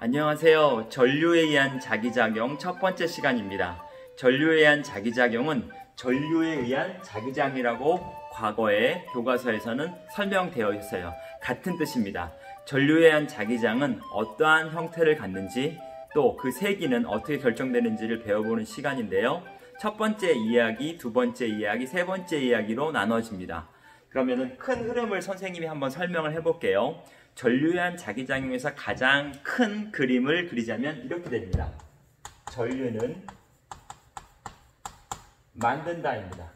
안녕하세요. 전류에 의한 자기작용 첫 번째 시간입니다. 전류에 의한 자기작용은 전류에 의한 자기장이라고 과거에 교과서에서는 설명되어 있어요. 같은 뜻입니다. 전류에 의한 자기장은 어떠한 형태를 갖는지 또 그 세기는 어떻게 결정되는지를 배워보는 시간인데요. 첫 번째 이야기, 두 번째 이야기, 세 번째 이야기로 나눠집니다. 그러면은 큰 흐름을 선생님이 한번 설명을 해볼게요. 전류에 의한 자기작용에서 가장 큰 그림을 그리자면 이렇게 됩니다. 전류는 만든다입니다.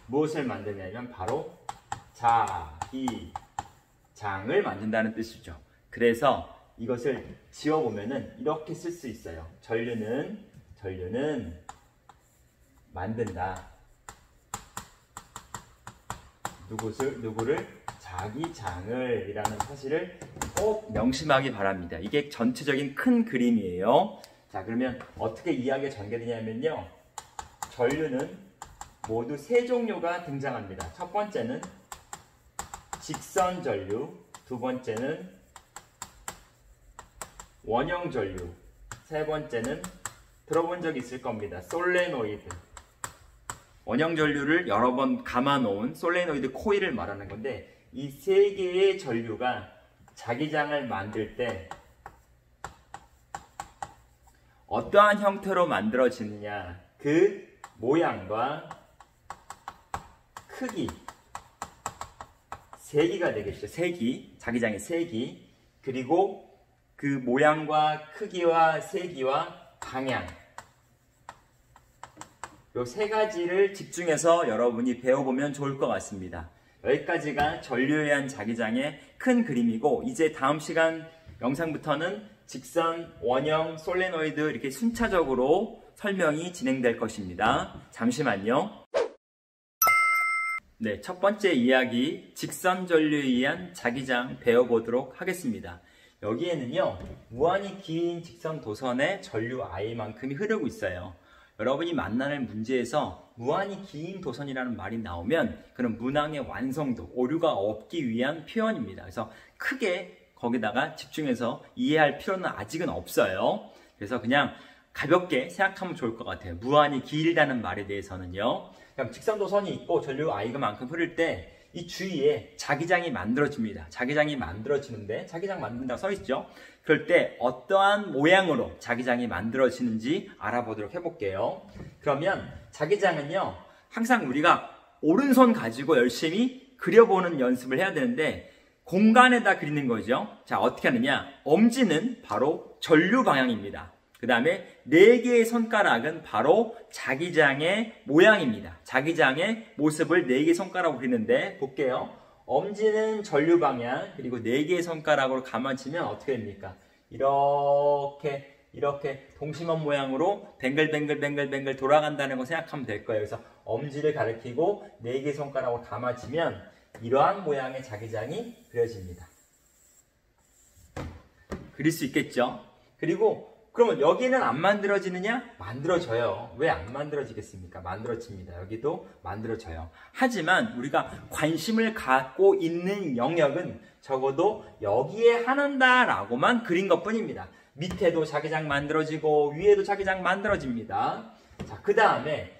무엇을 만드냐면 바로 자기장을 만든다는 뜻이죠. 그래서 이것을 지워보면은 이렇게 쓸 수 있어요. 전류는 만든다. 누구를? 자기장을 이라는 사실을 꼭 명심하기 바랍니다. 이게 전체적인 큰 그림이에요. 자, 그러면 어떻게 이야기가 전개되냐면요. 전류는 모두 세 종류가 등장합니다. 첫 번째는 직선 전류, 두 번째는 원형 전류, 세 번째는 들어본 적 있을 겁니다. 솔레노이드. 원형 전류를 여러 번 감아놓은 솔레노이드 코일을 말하는 건데 이 세 개의 전류가 자기장을 만들 때 어떠한 형태로 만들어지느냐, 그 모양과 크기, 세기가 되겠죠. 세기, 자기장의 세기, 그리고 그 모양과 크기와 세기와 방향, 이 세 가지를 집중해서 여러분이 배워보면 좋을 것 같습니다. 여기까지가 전류에 의한 자기장의 큰 그림이고, 이제 다음 시간 영상부터는 직선, 원형, 솔레노이드 이렇게 순차적으로 설명이 진행될 것입니다. 잠시만요. 네, 첫 번째 이야기, 직선 전류에 의한 자기장 배워보도록 하겠습니다. 여기에는요, 무한히 긴 직선 도선에 전류 I만큼이 흐르고 있어요. 여러분이 만나는 문제에서 무한히 긴 도선이라는 말이 나오면 그런 문항의 완성도, 오류가 없기 위한 표현입니다. 그래서 크게 거기다가 집중해서 이해할 필요는 아직은 없어요. 그래서 그냥 가볍게 생각하면 좋을 것 같아요. 무한히 길다는 말에 대해서는요. 그럼 직선 도선이 있고 전류 I만큼 흐를 때 이 주위에 자기장이 만들어집니다. 자기장이 만들어지는데 자기장 만든다고 써있죠. 그럴 때 어떠한 모양으로 자기장이 만들어지는지 알아보도록 해볼게요. 그러면 자기장은요, 항상 우리가 오른손 가지고 열심히 그려보는 연습을 해야 되는데 공간에다 그리는 거죠. 자, 어떻게 하느냐? 엄지는 바로 전류 방향입니다. 그 다음에 4개의 손가락은 바로 자기장의 모양입니다. 자기장의 모습을 4개의 손가락으로 그리는데 볼게요. 엄지는 전류 방향, 그리고 4개의 손가락으로 감아치면 어떻게 됩니까? 이렇게 동심원 모양으로 뱅글뱅글 돌아간다는 거 생각하면 될 거예요. 그래서 엄지를 가리키고 4개의 손가락으로 감아치면 이러한 모양의 자기장이 그려집니다. 그릴 수 있겠죠? 그리고 그러면 여기는 안 만들어지느냐? 만들어져요. 왜 안 만들어지겠습니까? 만들어집니다. 여기도 만들어져요. 하지만 우리가 관심을 갖고 있는 영역은 적어도 여기에 한다라고만 그린 것 뿐입니다. 밑에도 자기장 만들어지고 위에도 자기장 만들어집니다. 자, 그 다음에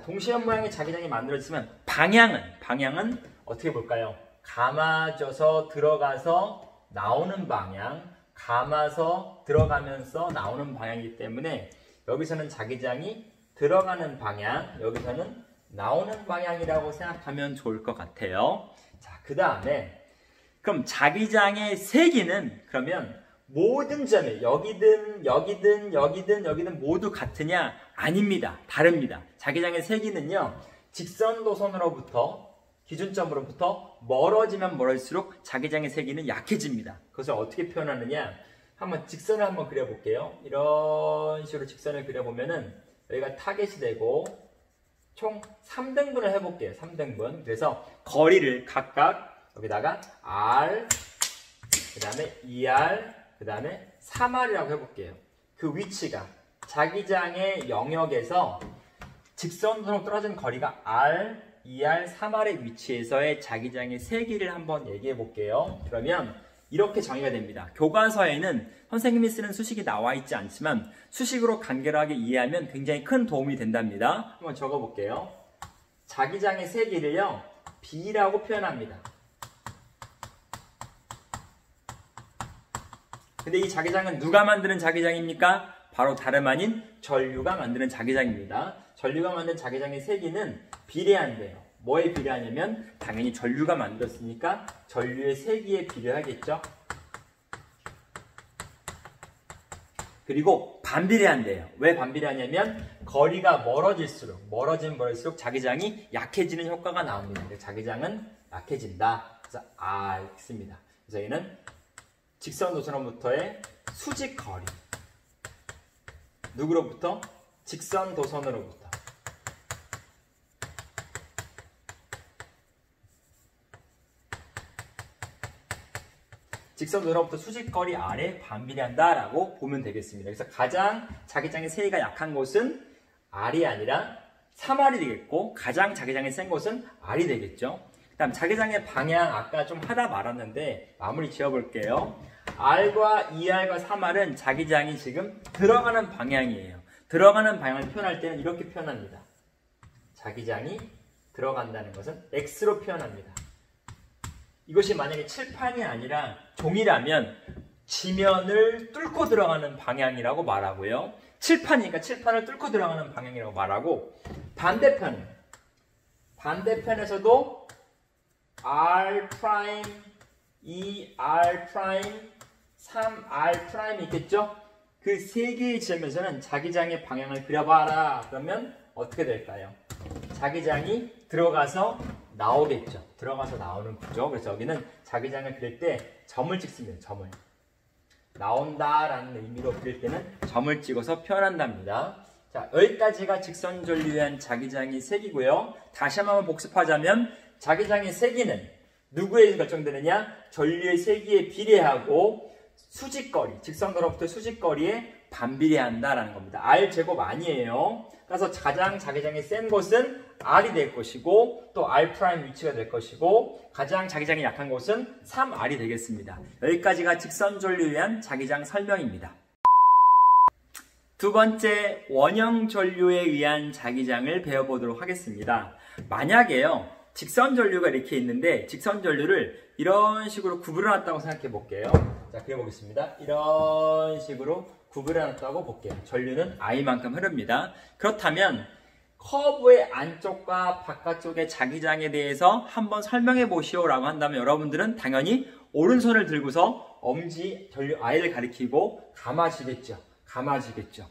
동시원 모양의 자기장이 만들어지면 방향은 어떻게 볼까요? 감아져서 들어가서 나오는 방향, 감아서 들어가면서 나오는 방향이기 때문에 여기서는 자기장이 들어가는 방향, 여기서는 나오는 방향이라고 생각하면 좋을 것 같아요. 자, 그 다음에 그럼 자기장의 세기는 그러면 모든 점에 여기든 모두 같으냐? 아닙니다. 다릅니다. 자기장의 세기는요, 직선 도선으로부터 기준점으로부터 멀어지면 멀어질수록 자기장의 세기는 약해집니다. 그것을 어떻게 표현하느냐? 한번 직선을 한번 그려볼게요. 이런 식으로 직선을 그려보면은 여기가 타겟이 되고 총 3등분을 해볼게요. 3등분. 그래서 거리를 각각 여기다가 R, 그 다음에 2R, 그 다음에 3R이라고 해볼게요. 그 위치가 자기장의 영역에서 직선으로 떨어진 거리가 R, 2R, 3R의 위치에서의 자기장의 세기를 한번 얘기해 볼게요. 그러면 이렇게 정의가 됩니다. 교과서에는 선생님이 쓰는 수식이 나와 있지 않지만 수식으로 간결하게 이해하면 굉장히 큰 도움이 된답니다. 한번 적어볼게요. 자기장의 세기를요, B라고 표현합니다. 근데 이 자기장은 누가 만드는 자기장입니까? 바로 다름 아닌 전류가 만드는 자기장입니다. 전류가 만든 자기장의 세기는 비례한대요. 뭐에 비례하냐면 당연히 전류가 만들었으니까 전류의 세기에 비례하겠죠. 그리고 반비례한대요. 왜 반비례하냐면 거리가 멀어질수록 자기장이 약해지는 효과가 나옵니다. 자기장은 약해진다. 그래서 이렇게 씁니다. 그래서 얘는 직선도선으로부터의 수직거리. 누구로부터? 직선도선으로부터. 직선도로부터 수직거리 아래 반비례한다라고 보면 되겠습니다. 그래서 가장 자기장의 세기가 약한 곳은 R이 아니라 3R이 되겠고 가장 자기장이 센 곳은 R이 되겠죠. 그 다음 자기장의 방향 아까 좀 하다 말았는데 마무리 지어볼게요. R과 2R과 3R은 자기장이 지금 들어가는 방향이에요. 들어가는 방향을 표현할 때는 이렇게 표현합니다. 자기장이 들어간다는 것은 X로 표현합니다. 이것이 만약에 칠판이 아니라 종이라면 지면을 뚫고 들어가는 방향이라고 말하고요. 칠판이니까 칠판을 뚫고 들어가는 방향이라고 말하고 반대편에서도 R', 2R', 3R' 있겠죠? 그 세 개의 지점에서는 자기장의 방향을 그려봐라. 그러면 어떻게 될까요? 자기장이 들어가서 나오겠죠. 들어가서 나오는 구조. 그래서 여기는 자기장을 그릴 때 점을 찍습니다. 점을. 나온다라는 의미로 그릴 때는 점을 찍어서 표현한답니다. 자, 여기까지가 직선전류에 의한 자기장의 세기고요. 다시 한번 복습하자면 자기장의 세기는 누구에 의해서 결정되느냐? 전류의 세기에 비례하고 수직거리, 직선도로부터 수직거리에 반비례한다라는 겁니다. R제곱 아니에요. 그래서 가장 자기장이 센 곳은 R이 될 것이고 또 R' 위치가 될 것이고 가장 자기장이 약한 곳은 3R이 되겠습니다. 여기까지가 직선전류에 의한 자기장 설명입니다. 두 번째, 원형전류에 의한 자기장을 배워보도록 하겠습니다. 만약에요, 직선전류가 이렇게 있는데 직선전류를 이런 식으로 구부려놨다고 생각해 볼게요. 자, 그려보겠습니다. 이런 식으로 구부려놨다고 볼게요. 전류는 I만큼 흐릅니다. 그렇다면 커브의 안쪽과 바깥쪽의 자기장에 대해서 한번 설명해 보시오라고 한다면 여러분들은 당연히 오른손을 들고서 엄지 전류 I를 가리키고 감아지겠죠. 감아지겠죠.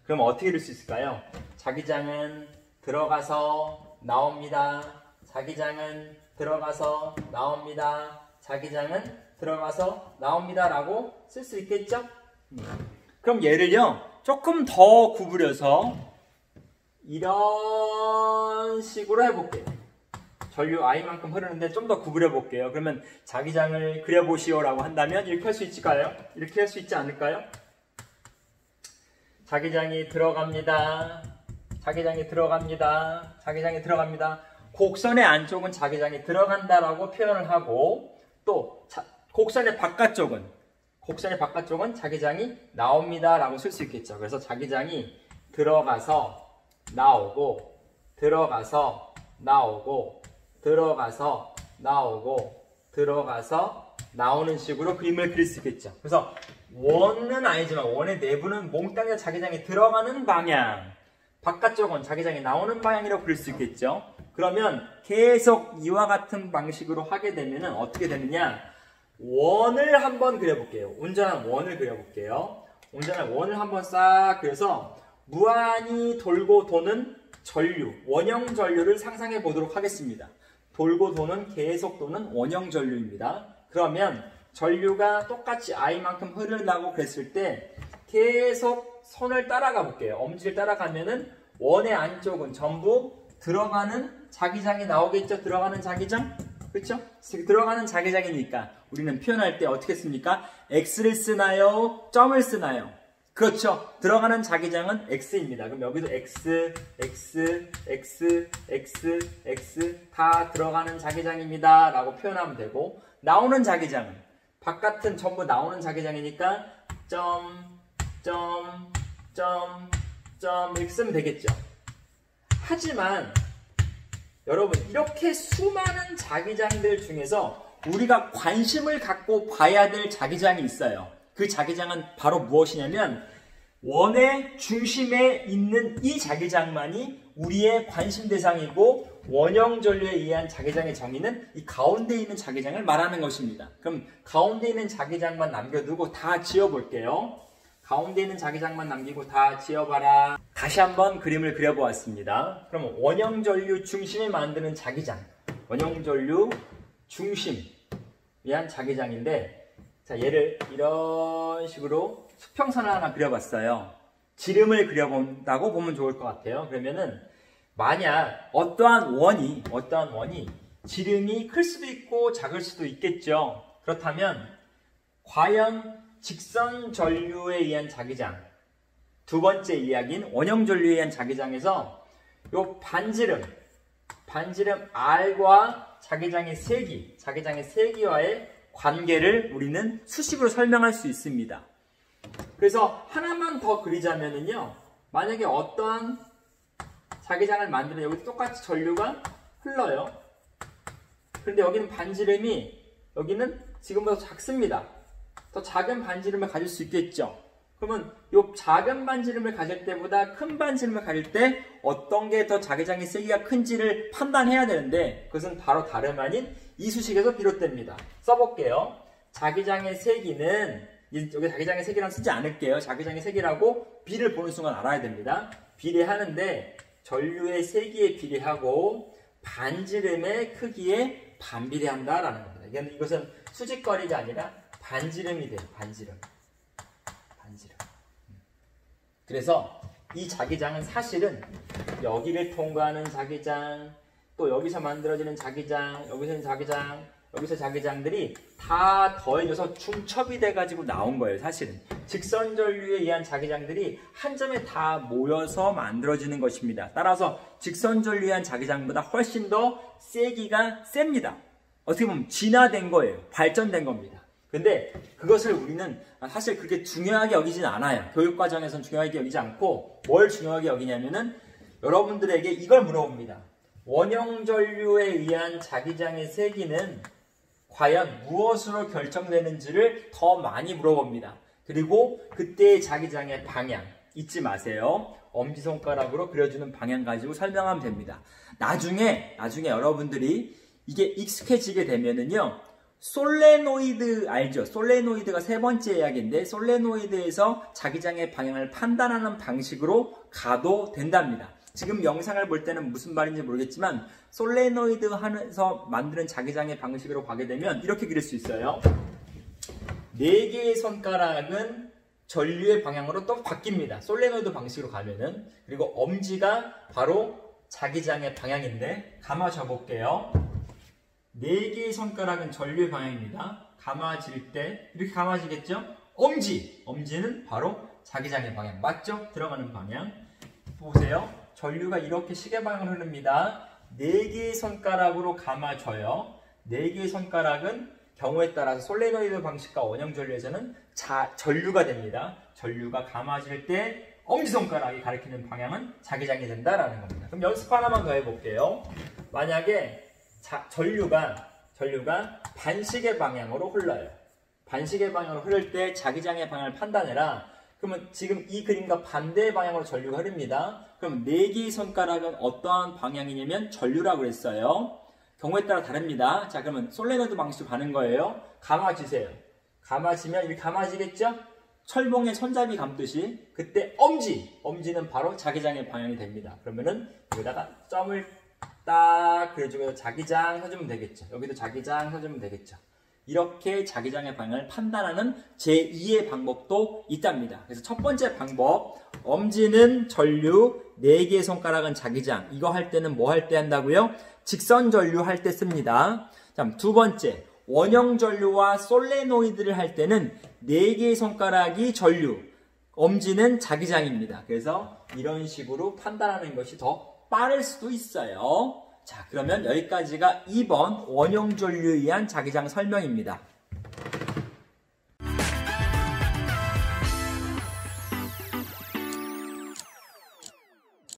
그럼 어떻게 이룰 수 있을까요? 자기장은 들어가서 나옵니다. 자기장은 들어가서 나옵니다. 자기장은 들어가서 나옵니다 라고 쓸 수 있겠죠? 그럼 얘를요 조금 더 구부려서 이런 식으로 해볼게요. 전류 I만큼 흐르는데 좀 더 구부려 볼게요. 그러면 자기장을 그려보시오 라고 한다면 이렇게 할 수 있을까요? 이렇게 할 수 있지 않을까요? 자기장이 들어갑니다. 자기장이 들어갑니다. 자기장이 들어갑니다. 곡선의 안쪽은 자기장이 들어간다라고 표현을 하고 또 곡선의 바깥쪽은 자기장이 나옵니다 라고 쓸 수 있겠죠. 그래서 자기장이 들어가서 나오고 들어가서 나오고 들어가서 나오고 들어가서 나오는 식으로 그림을 그릴 수 있겠죠. 그래서 원은 아니지만 원의 내부는 몽땅 자기장이 들어가는 방향, 바깥쪽은 자기장이 나오는 방향이라고 그릴 수 있겠죠. 그러면 계속 이와 같은 방식으로 하게 되면 어떻게 되느냐? 원을 한번 그려볼게요. 온전한 원을 그려볼게요. 온전한 원을 한번 싹 그려서 무한히 돌고 도는 전류, 원형 전류를 상상해 보도록 하겠습니다. 돌고 도는 계속 도는 원형 전류입니다. 그러면 전류가 똑같이 I만큼 흐르려고 그랬을 때 계속 손을 따라가 볼게요. 엄지를 따라가면은 원의 안쪽은 전부 들어가는 자기장이 나오겠죠? 들어가는 자기장? 그렇죠? 들어가는 자기장이니까 우리는 표현할 때 어떻게 씁니까? X를 쓰나요? 점을 쓰나요? 그렇죠. 들어가는 자기장은 X입니다. 그럼 여기도 X, X, X, X, X 다 들어가는 자기장입니다 라고 표현하면 되고 나오는 자기장은 바깥은 전부 나오는 자기장이니까 이렇게 쓰면 되겠죠. 하지만 여러분, 이렇게 수많은 자기장들 중에서 우리가 관심을 갖고 봐야 될 자기장이 있어요. 그 자기장은 바로 무엇이냐면 원의 중심에 있는 이 자기장만이 우리의 관심 대상이고, 원형전류에 의한 자기장의 정의는 이 가운데 있는 자기장을 말하는 것입니다. 그럼 가운데 있는 자기장만 남겨두고 다 지워볼게요. 가운데 있는 자기장만 남기고 다 지워봐라. 다시 한번 그림을 그려보았습니다. 그럼 원형전류 중심을 만드는 자기장, 원형전류 중심 위한 자기장인데, 자, 얘를 이런 식으로 수평선을 하나 그려봤어요. 지름을 그려본다고 보면 좋을 것 같아요. 그러면은 만약 어떠한 원이 지름이 클 수도 있고 작을 수도 있겠죠. 그렇다면 과연 직선 전류에 의한 자기장, 두 번째 이야기인 원형 전류에 의한 자기장에서 요 반지름 R과 자기장의 세기와의 관계를 우리는 수식으로 설명할 수 있습니다. 그래서 하나만 더 그리자면은요, 만약에 어떠한 자기장을 만들면 여기 똑같이 전류가 흘러요. 그런데 여기는 반지름이, 여기는 지금보다 작습니다. 더 작은 반지름을 가질 수 있겠죠. 그러면 이 작은 반지름을 가질 때보다 큰 반지름을 가질 때 어떤 게 더 자기장의 세기가 큰지를 판단해야 되는데, 그것은 바로 다름 아닌 이 수식에서 비롯됩니다. 써볼게요. 자기장의 세기는, 여기 자기장의 세기란 쓰지 않을게요. 자기장의 세기라고 B를 보는 순간 알아야 됩니다. 비례하는데 전류의 세기에 비례하고 반지름의 크기에 반비례한다라는 겁니다. 이것은 수직거리가 아니라 반지름이 돼요. 반지름. 그래서 이 자기장은 사실은 여기를 통과하는 자기장, 또 여기서 만들어지는 자기장, 여기서 자기장, 여기서 자기장들이 다 더해져서 중첩이 돼가지고 나온 거예요. 사실은 직선 전류에 의한 자기장들이 한 점에 다 모여서 만들어지는 것입니다. 따라서 직선 전류에 의한 자기장보다 훨씬 더 세기가 셉니다. 어떻게 보면 진화된 거예요. 발전된 겁니다. 근데 그것을 우리는 사실 그렇게 중요하게 여기진 않아요. 교육과정에서는 중요하게 여기지 않고, 뭘 중요하게 여기냐면은 여러분들에게 이걸 물어봅니다. 원형 전류에 의한 자기장의 세기는 과연 무엇으로 결정되는지를 더 많이 물어봅니다. 그리고 그때의 자기장의 방향 잊지 마세요. 엄지손가락으로 그려주는 방향 가지고 설명하면 됩니다. 나중에 여러분들이 이게 익숙해지게 되면은요, 솔레노이드 알죠? 솔레노이드가 세 번째 이야기인데, 솔레노이드에서 자기장의 방향을 판단하는 방식으로 가도 된답니다. 지금 영상을 볼 때는 무슨 말인지 모르겠지만, 솔레노이드 하면서 만드는 자기장의 방식으로 가게 되면 이렇게 그릴 수 있어요. 4개의 손가락은 전류의 방향으로 또 바뀝니다. 솔레노이드 방식으로 가면은. 그리고 엄지가 바로 자기장의 방향인데, 감아줘 볼게요. 4개의 손가락은 전류의 방향입니다. 감아질 때 이렇게 감아지겠죠? 엄지는 바로 자기장의 방향. 맞죠? 들어가는 방향. 보세요. 전류가 이렇게 시계 방향으로 흐릅니다. 4개의 손가락으로 감아줘요. 4개의 손가락은 경우에 따라서 솔레노이드 방식과 원형 전류에서는 전류가 됩니다. 전류가 감아질 때 엄지손가락이 가리키는 방향은 자기장이 된다라는 겁니다. 그럼 연습 하나만 더 해볼게요. 만약에 전류가 반시계 방향으로 흘러요. 반시계 방향으로 흐를 때 자기장의 방향을 판단해라. 그러면 지금 이 그림과 반대의 방향으로 전류가 흐릅니다. 그럼 4개의 손가락은 어떠한 방향이냐면 전류라고 그랬어요. 경우에 따라 다릅니다. 자, 그러면 솔레노이드 방식으로 가는 거예요. 감아주세요. 감아지면 이렇게 감아지겠죠? 철봉에 손잡이 감듯이. 그때 엄지는 바로 자기장의 방향이 됩니다. 그러면은 여기다가 점을 딱 그래주고 자기장 해주면 되겠죠. 여기도 자기장 해주면 되겠죠. 이렇게 자기장의 방향을 판단하는 제2의 방법도 있답니다. 그래서 첫 번째 방법, 엄지는 전류, 4개의 손가락은 자기장. 이거 할 때는 뭐 할 때 한다고요? 직선 전류 할 때 씁니다. 자, 두 번째, 원형 전류와 솔레노이드를 할 때는 4개의 손가락이 전류, 엄지는 자기장입니다. 그래서 이런 식으로 판단하는 것이 더 빠를 수도 있어요. 자, 그러면 여기까지가 2번 원형 전류에 의한 자기장 설명입니다.